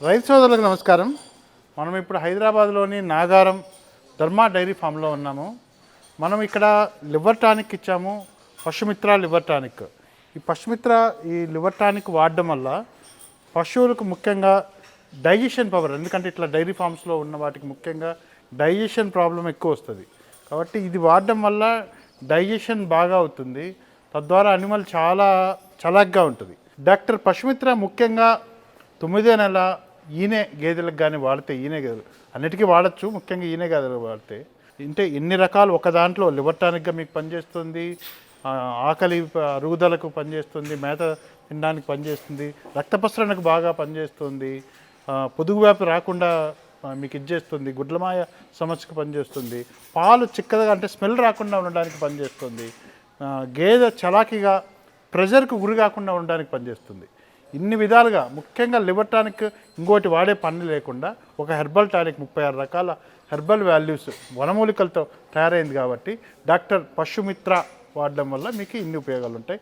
రైతు సోదరులకు నమస్కారం. మనం ఇప్పుడు హైదరాబాద్లోని నాగారం ధర్మా డైరీ ఫామ్లో ఉన్నాము. మనం ఇక్కడ లివర్ టానిక్ ఇచ్చాము, పశుమిత్ర లివర్ టానిక్. ఈ లివర్ టానిక్ వాడడం వల్ల పశువులకు ముఖ్యంగా డైజెషన్ పవర్, ఎందుకంటే ఇట్లా డైరీ ఫామ్స్లో ఉన్న వాటికి ముఖ్యంగా డైజెషన్ ప్రాబ్లం ఎక్కువ వస్తుంది. కాబట్టి ఇది వాడడం వల్ల డైజెషన్ బాగా అవుతుంది, తద్వారా అనిమల్ చాలా చలాగ్గా ఉంటుంది. డాక్టర్ పశుమిత్ర ముఖ్యంగా 9వ నెల ఈనె గేదెలకు కానీ వాడితే, ఈనె గేదెలు అన్నిటికీ వాడచ్చు, ముఖ్యంగా ఈనె గేదెలకు వాడితే అంటే ఎన్ని రకాలు ఒక దాంట్లో లివర్ టానిక్గా మీకు పనిచేస్తుంది, ఆకలి అరుగుదలకు పనిచేస్తుంది, మేత తినడానికి పనిచేస్తుంది, రక్త ప్రసరణకు బాగా పనిచేస్తుంది, పొదుగు వ్యాపి రాకుండా మీకు ఇచ్చేస్తుంది, గుడ్లమాయ సమస్యకు పనిచేస్తుంది, పాలు చిక్కగా అంటే స్మెల్ రాకుండా ఉండడానికి పనిచేస్తుంది, గేదె చలాకీగా ప్రెషర్కు గురి కాకుండా ఉండడానికి పనిచేస్తుంది. ఇన్ని విధాలుగా ముఖ్యంగా లివర్ టానిక్ ఇంకోటి వాడే పని లేకుండా ఒక హెర్బల్ టానిక్ 36 రకాల హెర్బల్ వాల్యూస్ వనమూలికలతో తయారైంది. కాబట్టి డాక్టర్ పశుమిత్ర వాడడం వల్ల మీకు ఇన్ని ఉపయోగాలు ఉంటాయి.